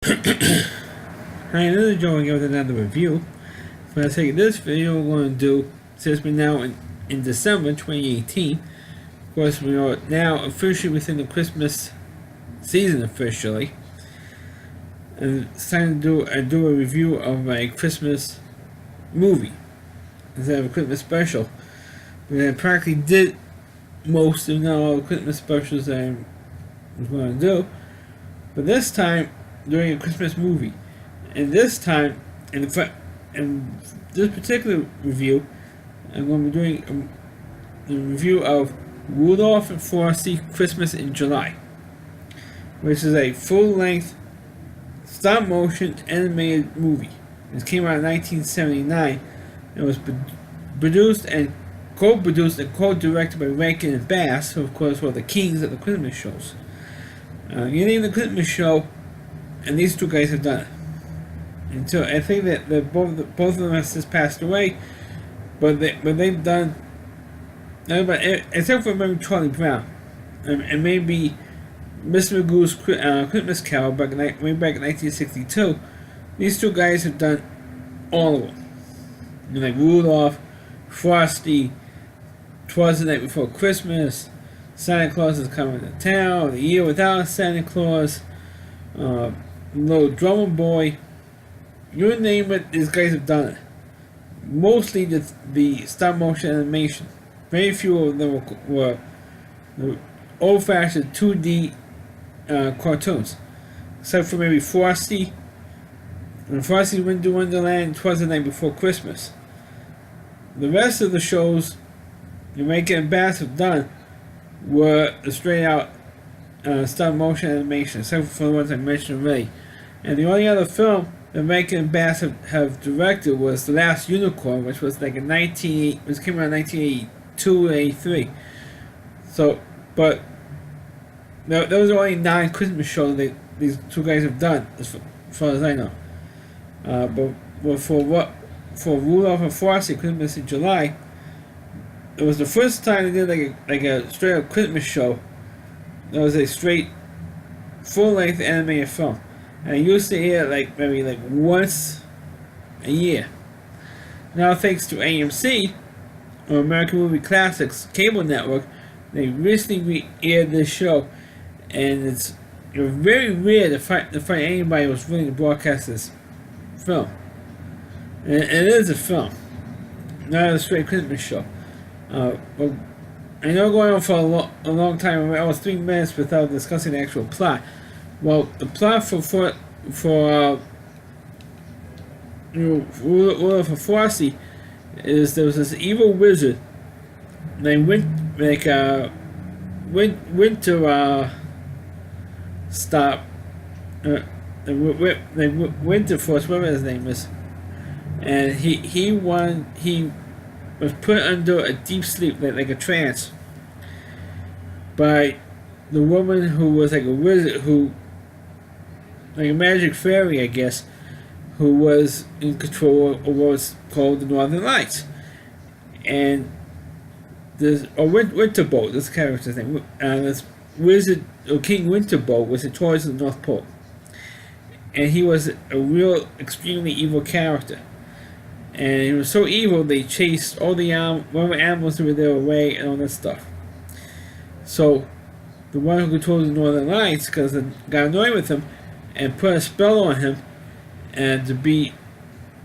Hi, this is Joe again with another review. For the sake of this video, we're going to do, since we're now in December 2018, of course we are now officially within the Christmas season officially, and it's time to do a review of a Christmas movie instead of a Christmas special. We practically did most, if not all, the Christmas specials that I was going to do, but this time doing a Christmas movie. And this time, in this particular review, I'm going to be doing a review of Rudolph and Frosty Christmas in July, which is a full-length stop-motion animated movie. It came out in 1979 and was produced and co-produced and co-directed by Rankin and Bass, who of course were the kings of the Christmas shows. You name the Christmas show, and these two guys have done it. And so I think that both of them have since passed away, but they've done, except for maybe Charlie Brown, and maybe Mr. Magoo's Christmas Carol way back in 1962. These two guys have done all of them. Like Rudolph, Frosty, 'Twas the Night Before Christmas, Santa Claus is Coming to Town, The Year Without Santa Claus, Little Drummer Boy. You name it, these guys have done it. Mostly the stop motion animation. Very few of them were old-fashioned 2D cartoons, except for maybe Frosty. And Frosty Winter Wonderland, 'Twas the Night Before Christmas. The rest of the shows Jamaica and Bass have done were straight-out stop motion animation, except for the ones I mentioned already. And the only other film that Rankin and Bass have directed was The Last Unicorn, which was like which came out in 1982 or 83. So, but those are only 9 Christmas shows that these two guys have done, as far as I know. But for Rudolph and Frosty Christmas in July, it was the first time they did like a straight up Christmas show. That was a straight full length animated film. And I used to hear it maybe once a year. Now, thanks to AMC, or American Movie Classics cable network, they recently aired this show, and it was very rare to find anybody who was willing to broadcast this film. And it is a film, not a straight Christmas show. But I know going on for a long time, almost 3 minutes without discussing the actual plot. Well, the plot for Frosty is there was this evil wizard named Winter Winter Force, whatever his name is, and he was put under a deep sleep, like a trance, by the woman who was like a wizard, like a magic fairy, I guess, who was in control of what was called the Northern Lights. And this Winterbolt, this character's name, this wizard or King Winterbolt was in charge of the North Pole, and he was a real extremely evil character. And he was so evil they chased all the whatever animals were there away and all that stuff. So the one who controlled the Northern Lights got annoyed with him and put a spell on him, and to be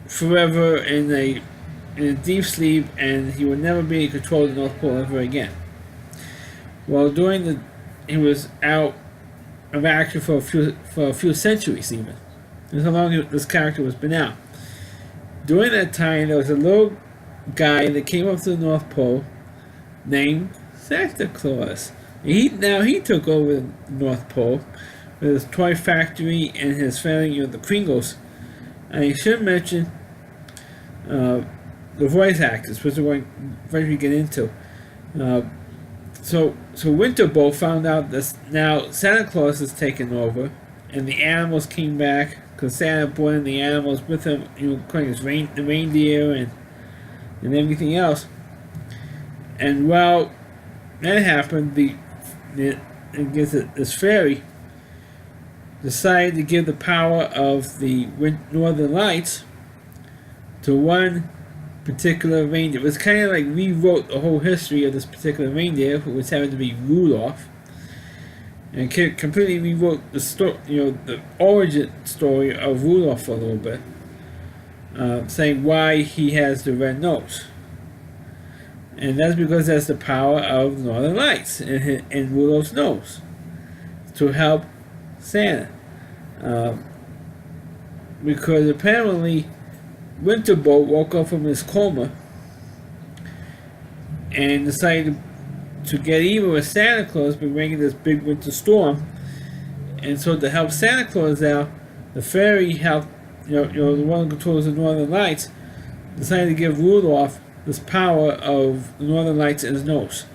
forever in a deep sleep, and he would never be in control of the North Pole ever again. Well, he was out of action for a few centuries even. That's how long this character was been out. During that time, there was a little guy that came up to the North Pole named Santa Claus. He took over the North Pole with his toy factory and his family, the Kringles. And I should mention the voice actors, which we're going to eventually get into. So Winterbolt found out that now Santa Claus is taken over, and the animals came back because Santa brought in the animals with him, including the reindeer and everything else. And while that happened, this fairy decided to give the power of the Northern Lights to one particular reindeer. It was kind of like rewrote the whole history of this particular reindeer, who was having to be Rudolph, and completely rewrote the story, the origin story of Rudolph a little bit, saying why he has the red nose, and that's because that's the power of the Northern Lights in Rudolph's nose to help Santa, because apparently Winterbolt woke up from his coma and decided to get even with Santa Claus by bringing this big winter storm. And so to help Santa Claus out, the fairy helped, the one who controls the Northern Lights, decided to give Rudolph this power of the Northern Lights in his nose,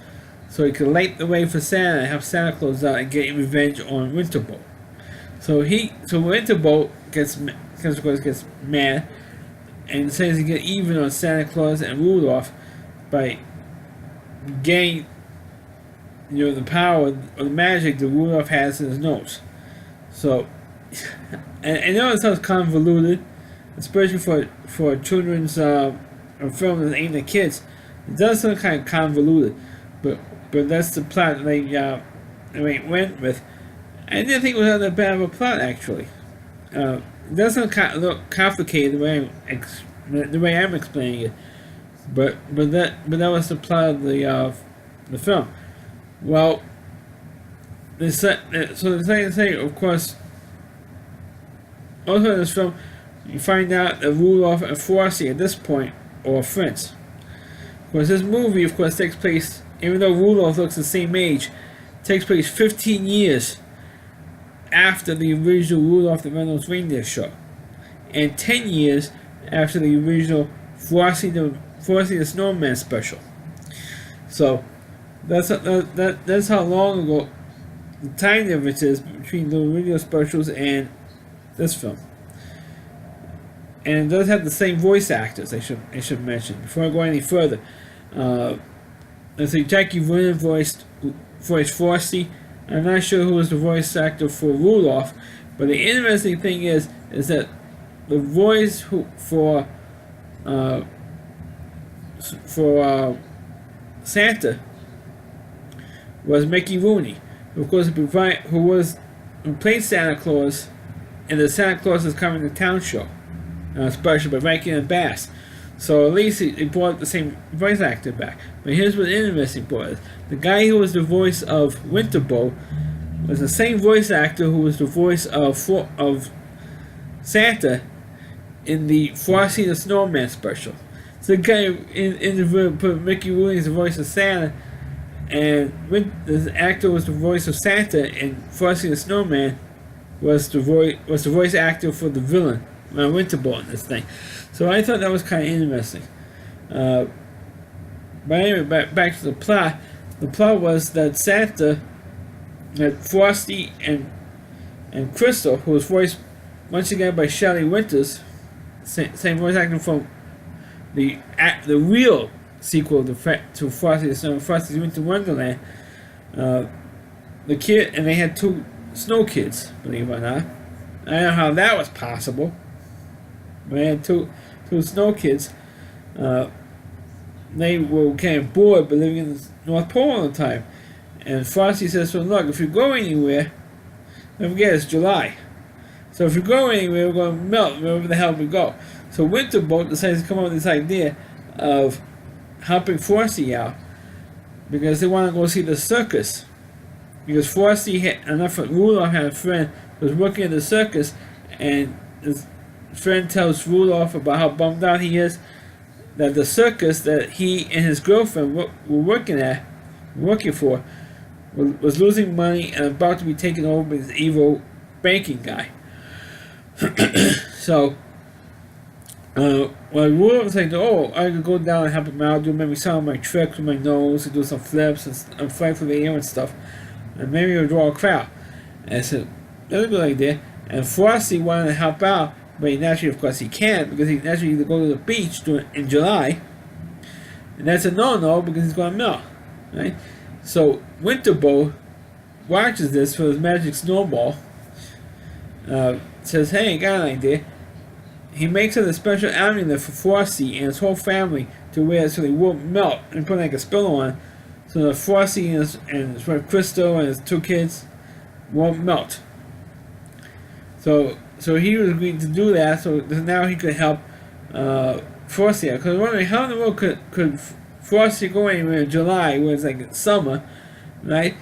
so he could light the way for Santa and help Santa Claus out and get revenge on Winterbolt. So Winterbolt gets mad and decides to get even on Santa Claus and Rudolph by getting, the power or the magic that Rudolph has in his nose. So, and I know it sounds convoluted, especially for a children's a film that's aimed at kids. It does sound kind of convoluted, but that's the plot that they went with. I didn't think it was that bad of a plot, actually. It does sound a little complicated the way I'm explaining it, but that was the plot of the film. Well, so the second thing, of course, also in this film, you find out that Rudolph and Frosty at this point are friends. Of course, this movie, of course, takes place, even though Rudolph looks the same age, takes place 15 years after the original Rudolph the Red-Nosed Reindeer show, and 10 years after the original Frosty the Snowman special. So that's how long ago the time difference is between the original specials and this film. And it does have the same voice actors, I should mention. Before I go any further, let's see, Jackie Vernon voiced Frosty. I'm not sure who was the voice actor for Rudolph, but the interesting thing is that the voice for Santa was Mickey Rooney, who played Santa Claus in the Santa Claus is Coming to Town show, special by Rankin and Bass. So at least he brought the same voice actor back. But here's what's interesting part is, the guy who was the voice of Winterbolt was the same voice actor who was the voice of Santa in the Frosty the Snowman special. So the guy in the room put Mickey Rooney as the voice of Santa, and the actor was the voice of Santa, and Frosty the Snowman was the voice actor for the villain, Winterbolt, in this thing. So I thought that was kind of interesting. But anyway, back to the plot. The plot was that Santa had Frosty and Crystal, who was voiced once again by Shelley Winters, same voice actor from the real sequel to Frosty the Snowman, Frosty's Winter Wonderland. The kid, and they had two snow kids, believe it or not. I don't know how that was possible. But they had two snow kids. They were kind of bored by living in the North Pole all the time. And Frosty says, "So look, if you go anywhere, don't forget it's July. So if you go anywhere, we're going to melt wherever the hell we go." So Winterbolt decides to come up with this idea of helping Frosty out because they want to go see the circus. Because Frosty Rudolph had a friend who was working at the circus, and his friend tells Rudolph about how bummed out he is that the circus that he and his girlfriend were working for was losing money and about to be taken over by this evil banking guy. So when Rudolph was like, "Oh, I could go down and help him out, do maybe some of my tricks with my nose, and do some flips and fly through the air and stuff, and maybe he'll draw a crowd." And I said, "That's a good idea." And Frosty wanted to help out, but naturally, of course, he can't, because he naturally go to the beach in July, and that's a no-no because he's going to melt, right? So Winterbolt watches this for his magic snowball, says, "Hey, I got an idea." He makes it a special amulet for Frosty and his whole family to wear so they won't melt, and put like a spell on, so that Frosty and his wife Crystal and his 2 kids won't melt. So he was agreed to do that, so now he could help Frosty out. Because I'm wondering, how in the world could Frosty go anywhere in July when it's like summer, right?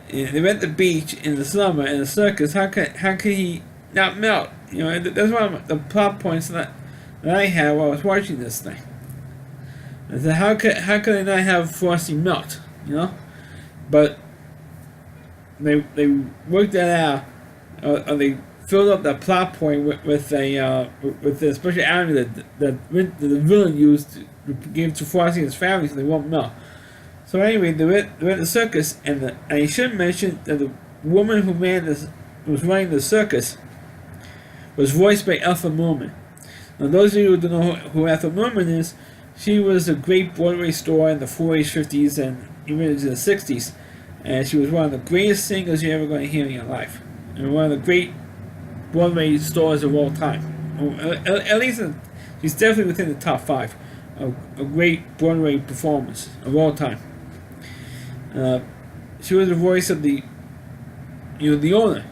And they're at the beach in the summer in the circus. How could he not melt? You know, that's one of the plot points that I had while I was watching this thing. I said, how could they not have Frosty melt? You know, but they worked that out, or they filled up that plot point with the special amulet that the villain used to give to Frosty and his family so they won't melt. So anyway, they're at the circus, and I should mention that the woman who was running the circus was voiced by Ethel Merman. Now, those of you who don't know who Ethel Merman is, she was a great Broadway star in the 40s, 50s, and even into the 60s. And she was one of the greatest singers you're ever going to hear in your life. And one of the great Broadway stars of all time. At least she's definitely within the top 5 of great Broadway performers of all time. She was the voice of the owner.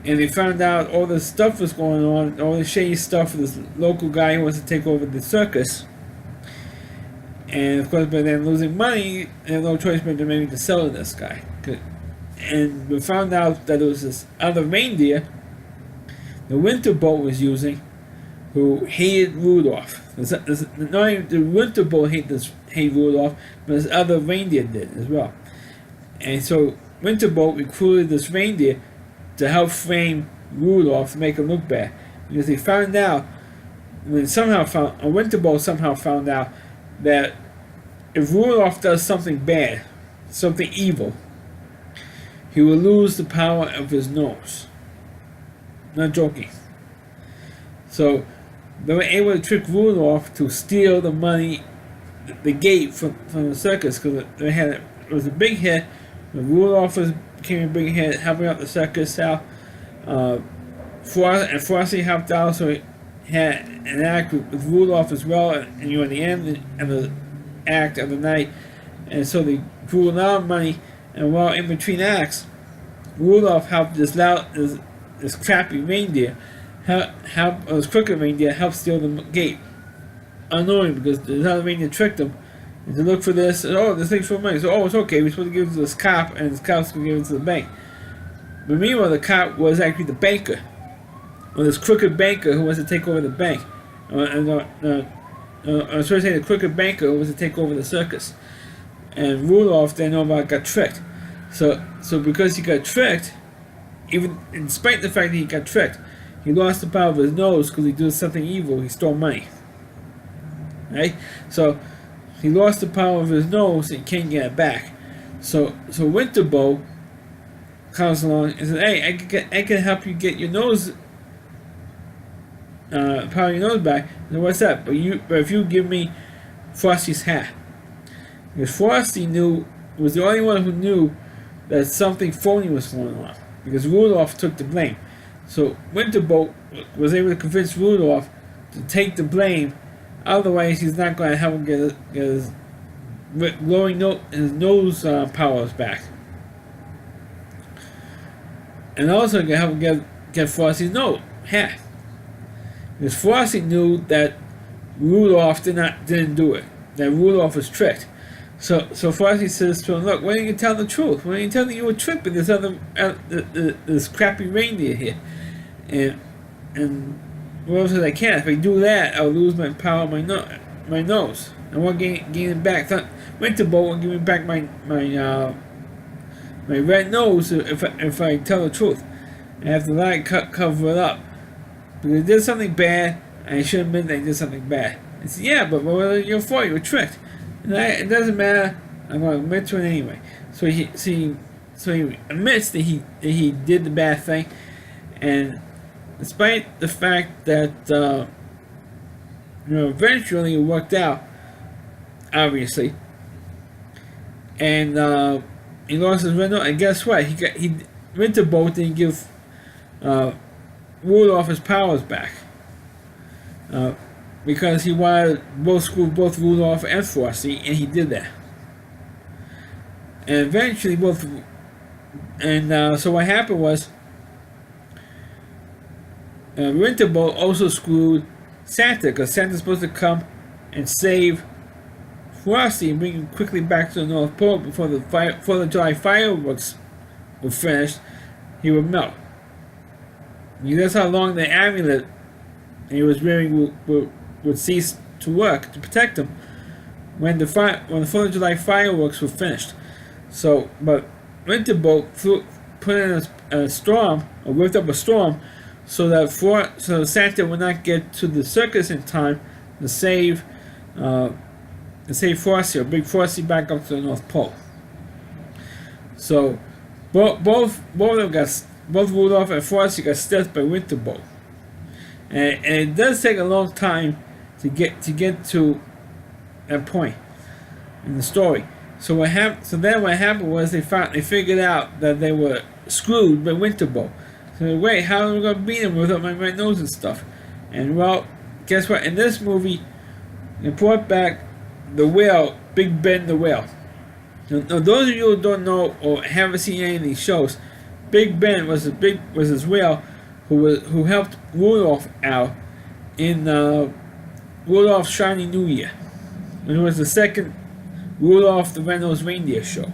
And they found out all this stuff was going on, all the shady stuff with this local guy who wants to take over the circus. And of course, by then losing money, they had no choice but to maybe to sell to this guy. And we found out that it was this other reindeer the Winter Bolt was using, who hated Rudolph. Not even the Winter Bolt hated Rudolph, but this other reindeer did as well. And so Winter Bolt recruited this reindeer to help frame Rudolph to make him look bad, because they found out, Winter Bolt somehow found out that if Rudolph does something bad, something evil, he will lose the power of his nose. Not joking. So they were able to trick Rudolph to steal the money, the gate from the circus, because it was a big hit. Rudolph became a big hit, helping out the circus out. Frosty helped out, so he had an act with Rudolph as well, and in the end of the act of the night, and so they drew a lot of money. And while in between acts, Rudolph helped this crappy reindeer, this crooked reindeer, helped steal the gate, unknowing, because the other reindeer tricked him. And to look for this, this thing's for money. So, it's okay, we're supposed to give it to this cop, and this cop's going to give it to the bank. But meanwhile, the cop was actually the banker, or this crooked banker who wants to take over the bank. I was supposed to say the crooked banker who wants to take over the circus. And Rudolph, they know about, got tricked. So because he got tricked, even in spite of the fact that he got tricked, he lost the power of his nose because he did something evil. He stole money. Right? So he lost the power of his nose and can't get it back. So Winterbow comes along and says, "Hey, I can help you get your nose, power of your nose back." And what's that? But if you give me Frosty's hat, because Frosty was the only one who knew that something phony was going on, because Rudolph took the blame. So Winterbolt was able to convince Rudolph to take the blame. Otherwise, he's not going to help him get his nose powers back, and also going to help him get Frosty's hat. Because Frosty knew that Rudolph didn't do it. That Rudolph was tricked. So Frosty says to him, "Look, why didn't you tell the truth? Why didn't you tell that you were tricked by this this crappy reindeer here?" And Rudolph says, "I can't. If I do that, I'll lose my power of my nose. I won't gain it back. Winterbolt won't give me back my red nose if I tell the truth. I have to lie, cover it up, because I did something bad, and I should admit that I did something bad." He said, "Yeah, but what was your fault? You were tricked. It doesn't matter. I'm going to admit to it anyway." So he admits that he did the bad thing, and despite the fact that eventually it worked out, obviously, and he lost his red nose. And guess what? Winterbolt didn't give Rudolph his powers back. Because he wanted both Rudolph and Frosty, and he did that. And eventually so what happened was, Winterbolt also screwed Santa, because Santa's supposed to come and save Frosty and bring him quickly back to the North Pole before the July fireworks were finished. He would melt. That's how long the amulet he was wearing would cease to work to protect him when the 4th of July fireworks were finished. So, but Winterbolt put in a storm, or whipped up a storm, so that Santa would not get to the circus in time to save Frosty, or bring Frosty back up to the North Pole. So, both Rudolph and Frosty got stealthed by Winterbolt, and it does take a long time to get to that point in the story. So then what happened was they figured out that they were screwed by Winterbolt. So wait, how are we gonna beat him without my red nose and stuff? And well, guess what? In this movie, they brought back the whale, Big Ben the whale. Now, those of you who don't know or haven't seen any of these shows, Big Ben was this whale who helped Rudolph out in Rudolph's Shiny New Year. It was the second Rudolph the Red-Nosed Reindeer show,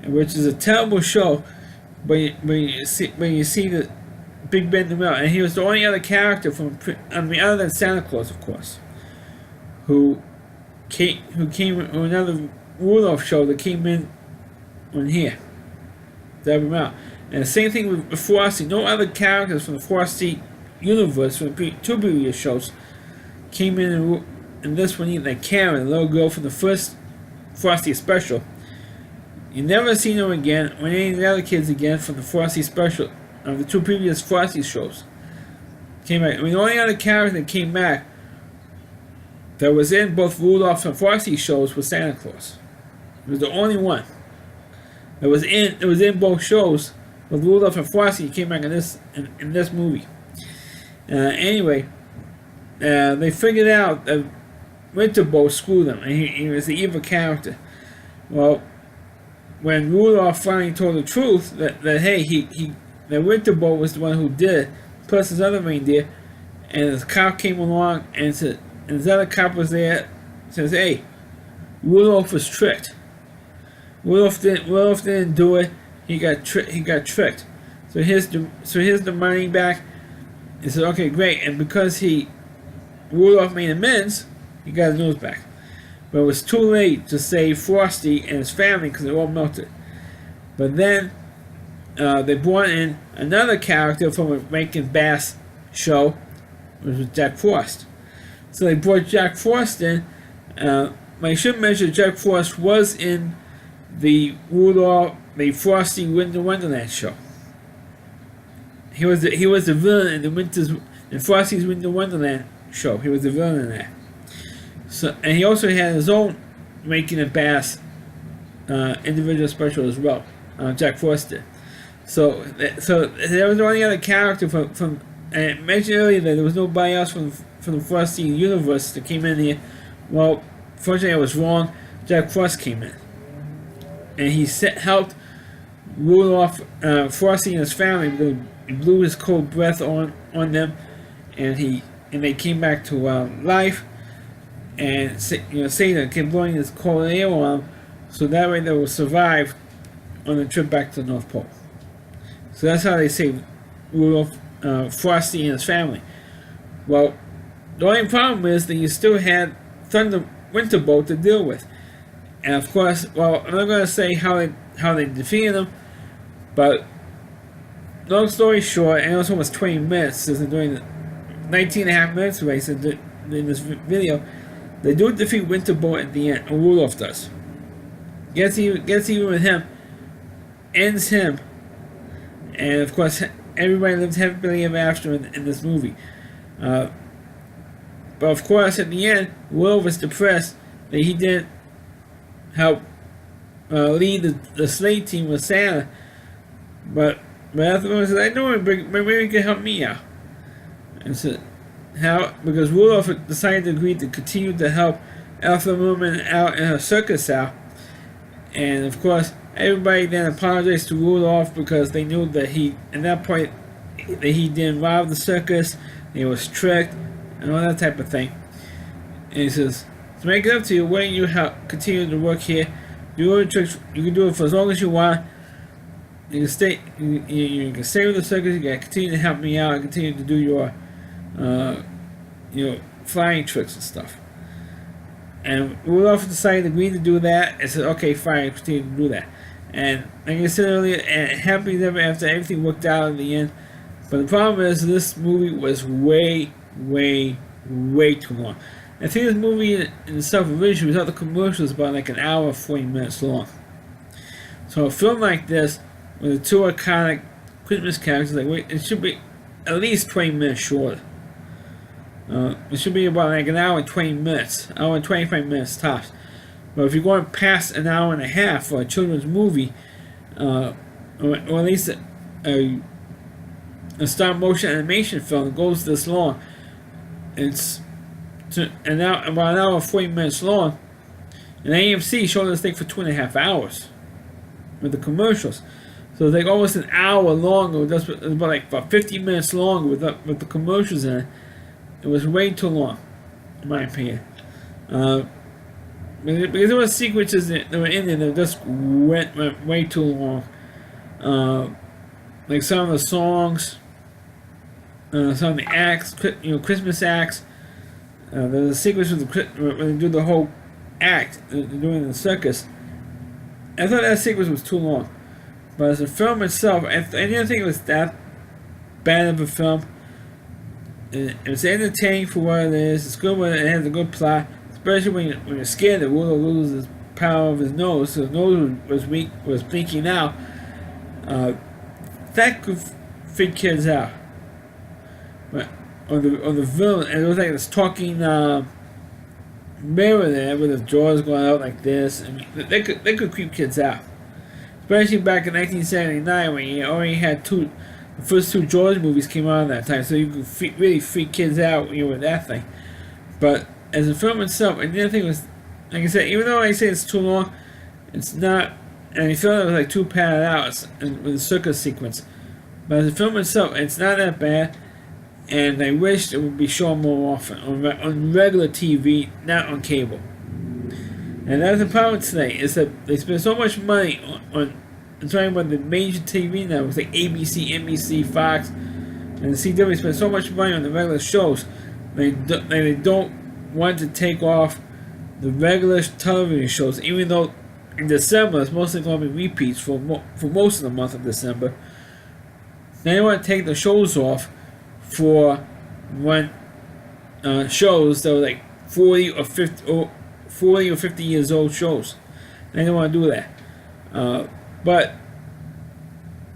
which is a terrible show. But you see the Big Ben the whale, and he was the only other character other than Santa Claus, of course, who came from another Rudolph show that came in on here to help him out. And the same thing with Frosty. No other characters from the Frosty universe from the two previous shows came in this one either. Like Karen, the little girl from the first Frosty special. You never seen her again, or any of the other kids again from the Frosty special, of the two previous Frosty shows. Came back. The only other character that came back that was in both Rudolph and Frosty shows was Santa Claus. It was the only one that was in both shows with Rudolph and Frosty. He came back in this movie. Anyway, they figured out that Winterbolt screwed them, and he was the evil character. Well, when Rudolph finally told the truth that Winterbolt was the one who did it, plus his other reindeer, and his cop came along and his other cop was there, says, "Hey, Rudolph was tricked. Rudolph didn't do it. He got tricked. So here's the money back." He said, "Okay, great." And because Rudolph made amends, he got his nose back. But it was too late to save Frosty and his family because they all melted. But then they brought in another character from a Rankin Bass show, which was Jack Frost. So they brought Jack Frost in. I should mention Jack Frost was in the Frosty Winter Wonderland show. He was the villain in Frosty's Winter Wonderland show. He was the villain in that. So, and he also had his own Rankin and Bass individual special as well. Jack Frost did. So there was the only other character from. And I mentioned earlier that there was nobody else from the Frosty universe that came in here. Well, fortunately I was wrong. Jack Frost came in, and he helped Rudolph, Frosty and his family. He blew his cold breath on them, and they came back to life. And Satan kept blowing his cold air on them, so that way they will survive on the trip back to the North Pole. So that's how they saved Rudolph, Frosty and his family. Well, the only problem is that you still had Winterbolt to deal with, and of course, well, I'm not going to say how they defeated him, but long story short, and it was almost 20 minutes since they're doing the 19 and a half minutes race in this video. They do defeat Winterbolt at the end, or Rudolph does. Gets even with him, ends him, and of course, everybody lives happily ever after in this movie. But of course, at the end, Rudolph was depressed that he didn't help lead the sleigh team with Santa. But But afterwards, said, I know maybe you can help me out. And said, how? Because Rudolph decided to agree to continue to help Alpha Woman out in her circus out. And of course, everybody then apologized to Rudolph because they knew that at that point, that he didn't rob the circus, he was tricked, and all that type of thing. And he says, to make it up to you, why don't you continue to work here? Do all the tricks, you can do it for as long as you want. You can stay. You can stay with the circus. You can continue to help me out and continue to do your, flying tricks and stuff. And Rudolph decided to agree to do that and said, okay, fine, continue to do that. And like I said earlier, happy ever after, everything worked out in the end. But the problem is, this movie was way, way, way too long. I think this movie in itself originally, without the commercials, about like an hour and 40 minutes long. So a film like this, with the two iconic Christmas characters, it should be at least 20 minutes shorter. It should be about like an hour and 20 minutes, hour and 25 minutes tops. But if you're going past an hour and a half for a children's movie, or at least a stop motion animation film that goes this long, it's about an hour and 40 minutes long. And AMC showed this thing for 2.5 hours with the commercials. So it's like almost an hour longer. It was about 50 minutes longer with the commercials in it. It was way too long, in my opinion. Because there were sequences that were in there that just went way too long. Like some of the songs, some of the acts, Christmas acts. There's a sequence when they do the whole act, doing the circus. I thought that sequence was too long. But as a film itself, I didn't think it was that bad of a film. It's entertaining for what it is. It's good when it has a good plot, especially when you're scared that Rudolph loses the power of his nose. So his nose was weak, was blinking out. That could freak kids out. But on the villain, and it was like this talking mirror there with his jaws going out like this. I mean, they could creep kids out, especially back in 1979 when you already had the first two Jaws movies came out at that time, so you could really freak kids out with that thing. But as a film itself, and the other thing was, like I said, even though I say it's too long, it's not, and I felt it was like too padded out with the circus sequence. But as a film itself, it's not that bad, and I wish it would be shown more often on regular TV, not on cable. And that's the problem today, is that they spend so much money on I'm talking about the major TV networks like ABC, NBC, Fox, and the CW spend so much money on the regular shows. They don't want to take off the regular television shows, even though in December it's mostly going to be repeats for most of the month of December. They want to take the shows off for when shows that were like 40 or 50 years old shows. They don't want to do that. But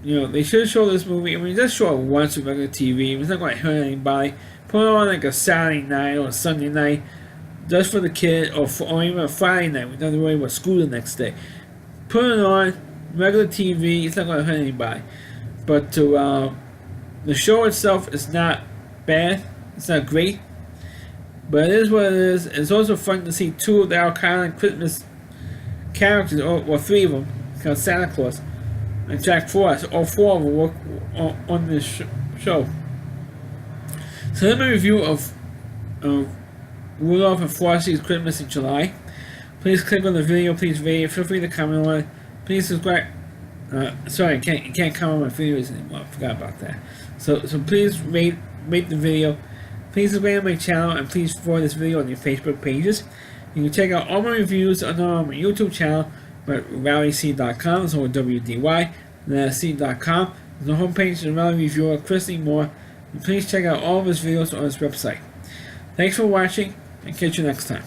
they should show this movie. I mean, just show it once on regular TV. It's not going to hurt anybody. Put it on like a Saturday night or a Sunday night, just for the kid, or even a Friday night. We don't have to worry about school the next day. Put it on regular TV. It's not going to hurt anybody. But the show itself is not bad. It's not great, but it is what it is. It's also fun to see two of the iconic Christmas characters, or three of them, called Santa Claus and Jack Frost. All four of them work on this show. So let me review of Rudolph and Frosty's Christmas in July. Please click on the video. Please rate it. Feel free to comment on it. Please subscribe. Sorry, you can't comment on my videos anymore. I forgot about that. So please rate the video. Please subscribe to my channel, and please forward this video on your Facebook pages. You can check out all my reviews on my YouTube channel at rallyc.com, so WDY, C.com. There's a homepage to the Rally Reviewer, Christy Moore. And please check out all of his videos on his website. Thanks for watching, and catch you next time.